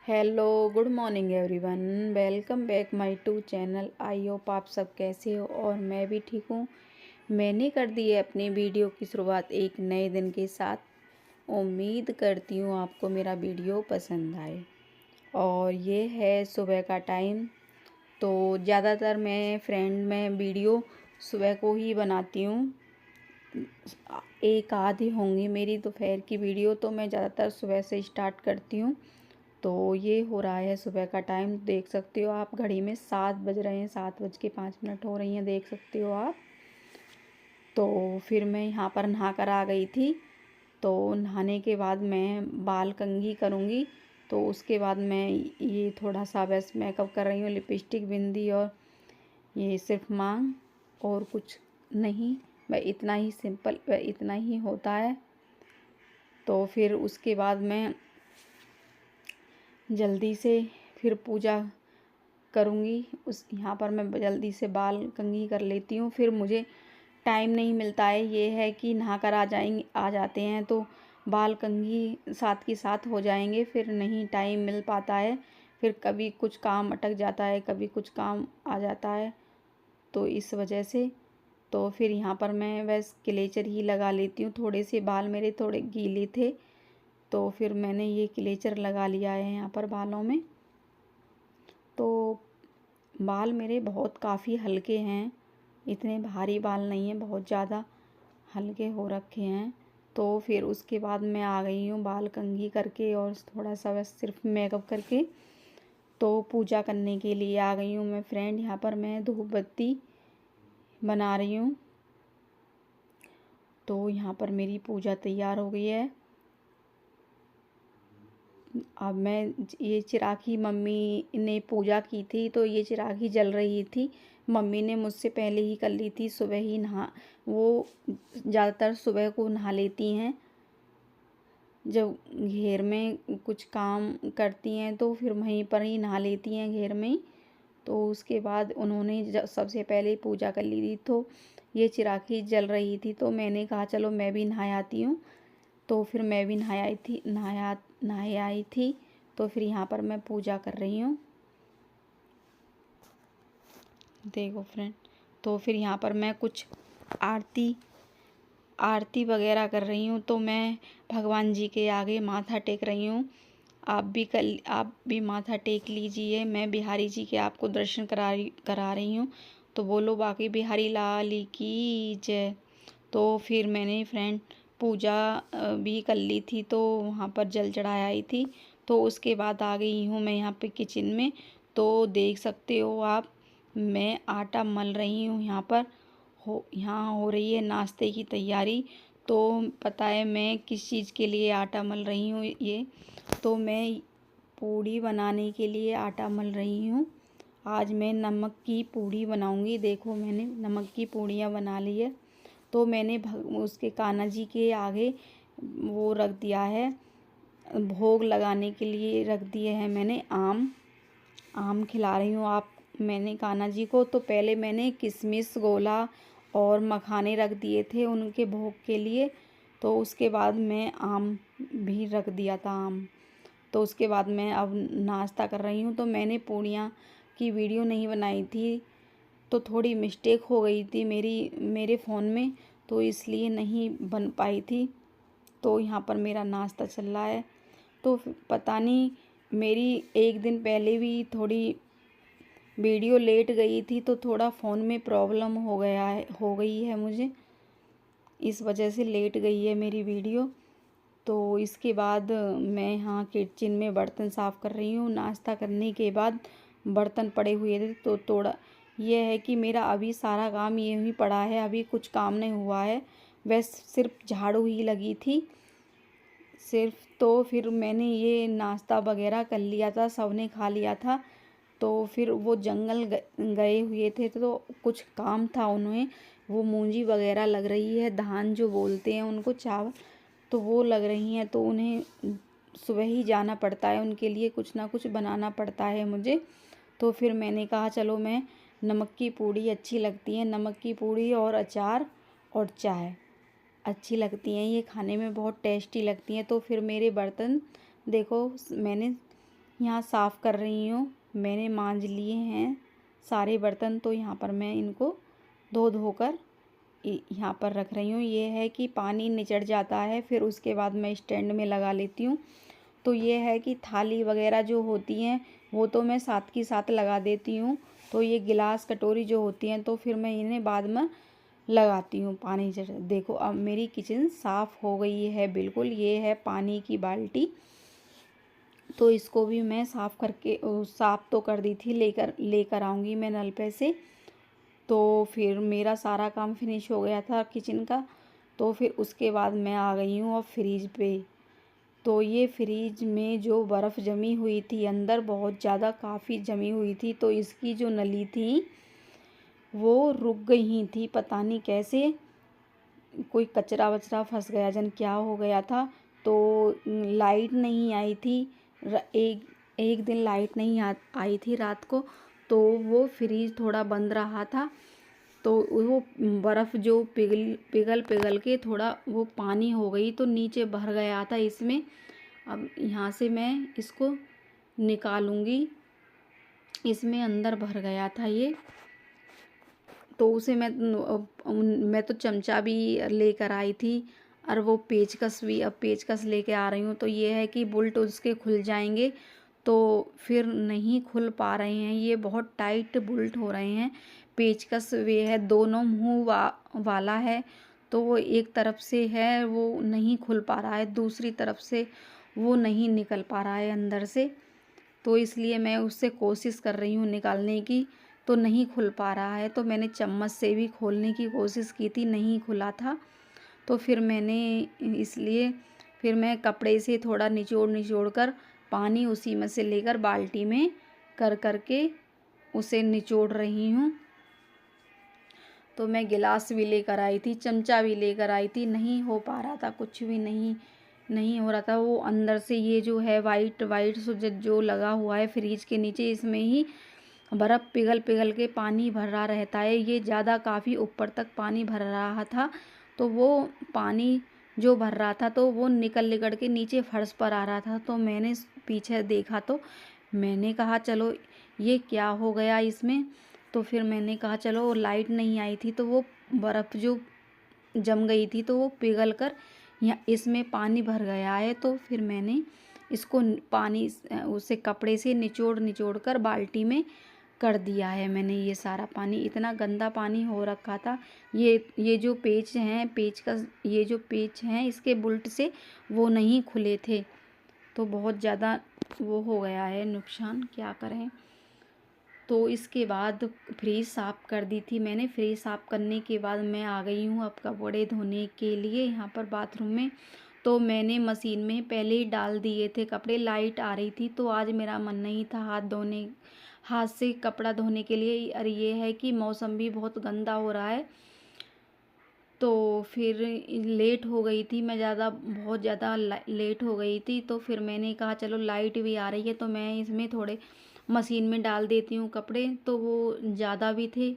Hello good morning everyone. Welcome back my to channel. I hope आप सब कैसे हो और मैं भी ठीक हूँ। मैंने कर दी है अपनी वीडियो की शुरुआत एक नए दिन के साथ। उम्मीद करती हूँ आपको मेरा वीडियो पसंद आए। और ये है सुबह का टाइम। तो ज़्यादातर मैं वीडियो सुबह को ही बनाती हूँ। एक आधी होंगी मेरी दोपहर की वीडियो, तो मैं ज़्यादातर सुबह से स्टार्ट करती हूँ। तो ये हो रहा है सुबह का टाइम, देख सकते हो आप घड़ी में 7 बज रहे हैं, 7:05 हो रही हैं, देख सकते हो आप। तो फिर मैं यहाँ पर नहा कर आ गई थी। तो नहाने के बाद मैं बाल कंघी करूँगी। तो उसके बाद मैं ये थोड़ा सा बस मेकअप कर रही हूँ, लिपस्टिक, बिंदी और ये सिर्फ मांग, और कुछ नहीं। वह इतना ही सिंपल, वह इतना ही होता है। तो फिर उसके बाद मैं जल्दी से फिर पूजा करूँगी। उस यहाँ पर मैं जल्दी से बाल कंघी कर लेती हूँ। फिर मुझे टाइम नहीं मिलता है, ये है कि नहा कर आ जाते हैं तो बाल कंघी साथ के साथ हो जाएंगे, फिर नहीं टाइम मिल पाता है। फिर कभी कुछ काम अटक जाता है, कभी कुछ काम आ जाता है, तो इस वजह से तो फिर यहाँ पर मैं बस क्लेचर ही लगा लेती हूँ। थोड़े से बाल मेरे थोड़े गीले थे, तो फिर मैंने ये क्लेचर लगा लिया है यहाँ पर बालों में। तो बाल मेरे बहुत काफ़ी हल्के हैं, इतने भारी बाल नहीं हैं, बहुत ज़्यादा हल्के हो रखे हैं। तो फिर उसके बाद मैं आ गई हूँ बाल कंघी करके और थोड़ा सा बस सिर्फ मेकअप करके। तो पूजा करने के लिए आ गई हूँ मैं फ्रेंड। यहाँ पर मैं धूप बत्ती बना रही हूँ। तो यहाँ पर मेरी पूजा तैयार हो गई है। अब मैं ये चिरागी मम्मी ने पूजा की थी, तो ये चिरागी जल रही थी। मम्मी ने मुझसे पहले ही कर ली थी, सुबह ही नहा, वो ज़्यादातर सुबह को नहा लेती हैं। जब घेर में कुछ काम करती हैं तो फिर वहीं पर ही नहा लेती हैं घेर में ही। तो उसके बाद उन्होंने सबसे पहले पूजा कर ली थी। तो ये चिरागी जल रही थी, तो मैंने कहा चलो मैं भी नहा आती हूँ। तो फिर मैं भी नहाए आई थी। तो फिर यहाँ पर मैं पूजा कर रही हूँ, देखो फ्रेंड। तो फिर यहाँ पर मैं कुछ आरती वगैरह कर रही हूँ। तो मैं भगवान जी के आगे माथा टेक रही हूँ। आप भी माथा टेक लीजिए। मैं बिहारी जी के आपको दर्शन करा रही हूँ। तो बोलो बाकी बिहारी लाल की जय। तो फिर मैंने फ्रेंड पूजा भी कर ली थी, तो वहाँ पर जल चढ़ाया आई थी। तो उसके बाद आ गई हूँ मैं यहाँ पे किचन में। तो देख सकते हो आप, मैं आटा मल रही हूँ। यहाँ हो रही है नाश्ते की तैयारी। तो पता है मैं किस चीज़ के लिए आटा मल रही हूँ ये। तो मैं पूड़ी बनाने के लिए आटा मल रही हूँ। आज मैं नमक की पूड़ी बनाऊँगी। देखो मैंने नमक की पूड़ियाँ बना ली है। तो मैंने उसके कान्हा जी के आगे वो रख दिया है, भोग लगाने के लिए रख दिए हैं मैंने आम खिला रही हूँ आप मैंने कान्हा जी को। तो पहले मैंने किशमिश, गोला और मखाने रख दिए थे उनके भोग के लिए। तो उसके बाद मैं आम भी रख दिया था आम। तो उसके बाद मैं अब नाश्ता कर रही हूँ। तो मैंने पूड़ियाँ की वीडियो नहीं बनाई थी, तो थोड़ी मिस्टेक हो गई थी मेरे फ़ोन में, तो इसलिए नहीं बन पाई थी। तो यहाँ पर मेरा नाश्ता चल रहा है। तो पता नहीं, मेरी एक दिन पहले भी थोड़ी वीडियो लेट गई थी, तो थोड़ा फ़ोन में प्रॉब्लम हो गई है मुझे, इस वजह से लेट गई है मेरी वीडियो। तो इसके बाद मैं यहाँ किचन में बर्तन साफ़ कर रही हूँ। नाश्ता करने के बाद बर्तन पड़े हुए थे, तो थोड़ा ये है कि मेरा अभी सारा काम ये ही पड़ा है, अभी कुछ काम नहीं हुआ है। बस सिर्फ झाड़ू ही लगी थी सिर्फ। तो फिर मैंने ये नाश्ता वगैरह कर लिया था, सबने खा लिया था। तो फिर वो जंगल गए हुए थे, तो कुछ काम था उन्हें, वो मूंजी वगैरह लग रही है, धान जो बोलते हैं उनको, चावल, तो वो लग रही हैं। तो उन्हें सुबह ही जाना पड़ता है, उनके लिए कुछ ना कुछ बनाना पड़ता है मुझे। तो फिर मैंने कहा चलो मैं, नमक की पूड़ी अच्छी लगती है, नमक की पूड़ी और अचार और चाय अच्छी लगती हैं, ये खाने में बहुत टेस्टी लगती हैं। तो फिर मेरे बर्तन देखो, मैंने यहाँ साफ़ कर रही हूँ। मैंने मांज लिए हैं सारे बर्तन, तो यहाँ पर मैं इनको धोकर यहाँ पर रख रही हूँ। ये है कि पानी निचड़ जाता है, फिर उसके बाद मैं स्टैंड में लगा लेती हूँ। तो ये है कि थाली वगैरह जो होती हैं वो तो मैं साथ की साथ लगा देती हूँ। तो ये गिलास कटोरी जो होती हैं तो फिर मैं इन्हें बाद में लगाती हूँ पानी से। देखो अब मेरी किचन साफ़ हो गई है बिल्कुल। ये है पानी की बाल्टी, तो इसको भी मैं साफ़ करके साफ़ तो कर दी थी, लेकर आऊँगी मैं नल पे से। तो फिर मेरा सारा काम फिनिश हो गया था किचन का। तो फिर उसके बाद मैं आ गई हूँ अब फ्रिज पे। तो ये फ्रिज में जो बर्फ़ जमी हुई थी अंदर, बहुत ज़्यादा काफ़ी जमी हुई थी, तो इसकी जो नली थी वो रुक गई थी। पता नहीं कैसे, कोई कचरा वचरा फंस गया जन क्या हो गया था। तो लाइट नहीं आई थी, एक दिन लाइट नहीं आई थी रात को, तो वो फ्रिज थोड़ा बंद रहा था। तो वो बर्फ़ जो पिघल के थोड़ा वो पानी हो गई, तो नीचे भर गया था इसमें। अब यहाँ से मैं इसको निकालूंगी। इसमें अंदर भर गया था ये, तो उसे मैं तो चमचा भी लेकर आई थी, और वो पेचकस भी अब पेचकस लेके आ रही हूँ। तो ये है कि बोल्ट उसके खुल जाएंगे, तो फिर नहीं खुल पा रहे हैं, ये बहुत टाइट बोल्ट हो रहे हैं। पेचकस वे है दोनों मुँह वाला है, तो वो एक तरफ से है वो नहीं खुल पा रहा है, दूसरी तरफ से वो नहीं निकल पा रहा है अंदर से। तो इसलिए मैं उससे कोशिश कर रही हूँ निकालने की, तो नहीं खुल पा रहा है। तो मैंने चम्मच से भी खोलने की कोशिश की थी, नहीं खुला था। तो फिर मैंने इसलिए फिर मैं कपड़े से थोड़ा निचोड़ कर पानी उसी में से लेकर बाल्टी में कर के उसे निचोड़ रही हूँ। तो मैं गिलास भी लेकर आई थी, चमचा भी लेकर आई थी, नहीं हो पा रहा था, कुछ भी नहीं हो रहा था। वो अंदर से ये जो है वाइट जो लगा हुआ है फ्रिज के नीचे, इसमें ही बर्फ़ पिघल के पानी भरा रहता है। ये ज़्यादा काफ़ी ऊपर तक पानी भर रहा था, तो वो पानी जो भर रहा था तो वो निकल के नीचे फर्श पर आ रहा था। तो मैंने पीछे देखा, तो मैंने कहा चलो ये क्या हो गया इसमें। तो फिर मैंने कहा चलो, लाइट नहीं आई थी तो वो बर्फ़ जो जम गई थी तो वो पिघल कर यहाँ इसमें पानी भर गया है। तो फिर मैंने इसको पानी उसे कपड़े से निचोड़ कर बाल्टी में कर दिया है मैंने। ये सारा पानी, इतना गंदा पानी हो रखा था। ये जो पेच हैं, ये जो पेच हैं इसके बुल्ट से वो नहीं खुले थे, तो बहुत ज़्यादा वो हो गया है नुकसान, क्या करें। तो इसके बाद फ्रिज साफ़ कर दी थी मैंने। फ्रिज साफ़ करने के बाद मैं आ गई हूँ अब कपड़े धोने के लिए यहाँ पर बाथरूम में। तो मैंने मशीन में पहले ही डाल दिए थे कपड़े, लाइट आ रही थी तो आज मेरा मन नहीं था हाथ से कपड़ा धोने के लिए। और ये है कि मौसम भी बहुत गंदा हो रहा है, तो फिर लेट हो गई थी मैं, बहुत ज़्यादा लेट हो गई थी। तो फिर मैंने कहा चलो लाइट भी आ रही है तो मैं इसमें थोड़े मशीन में डाल देती हूँ कपड़े। तो वो ज़्यादा भी थे,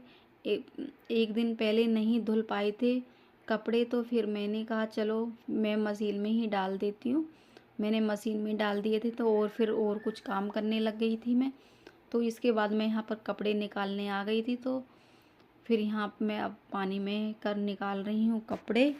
एक दिन पहले नहीं धुल पाए थे कपड़े, तो फिर मैंने कहा चलो मैं मशीन में ही डाल देती हूँ। मैंने मशीन में डाल दिए थे, तो और फिर और कुछ काम करने लग गई थी मैं। तो इसके बाद मैं यहाँ पर कपड़े निकालने आ गई थी, तो फिर यहाँ मैं अब पानी में कर निकाल रही हूँ कपड़े।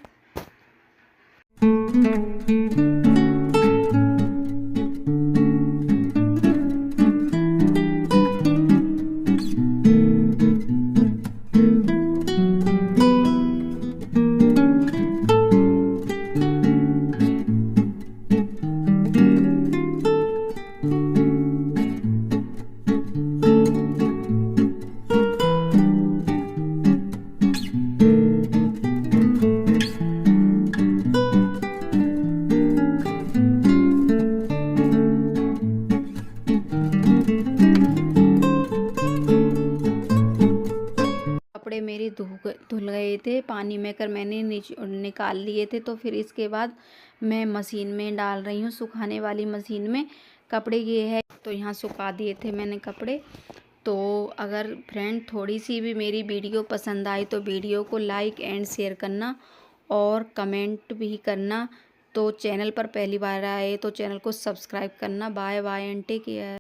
कपड़े मेरे धुल गए थे पानी में कर, मैंने निकाल लिए थे। तो फिर इसके बाद मैं मशीन में डाल रही हूँ, सुखाने वाली मशीन में कपड़े। ये है तो यहाँ सुखा दिए थे मैंने कपड़े। तो अगर फ्रेंड थोड़ी सी भी मेरी वीडियो पसंद आई तो वीडियो को लाइक एंड शेयर करना और कमेंट भी करना। तो चैनल पर पहली बार आए तो चैनल को सब्सक्राइब करना। Bye bye and take care.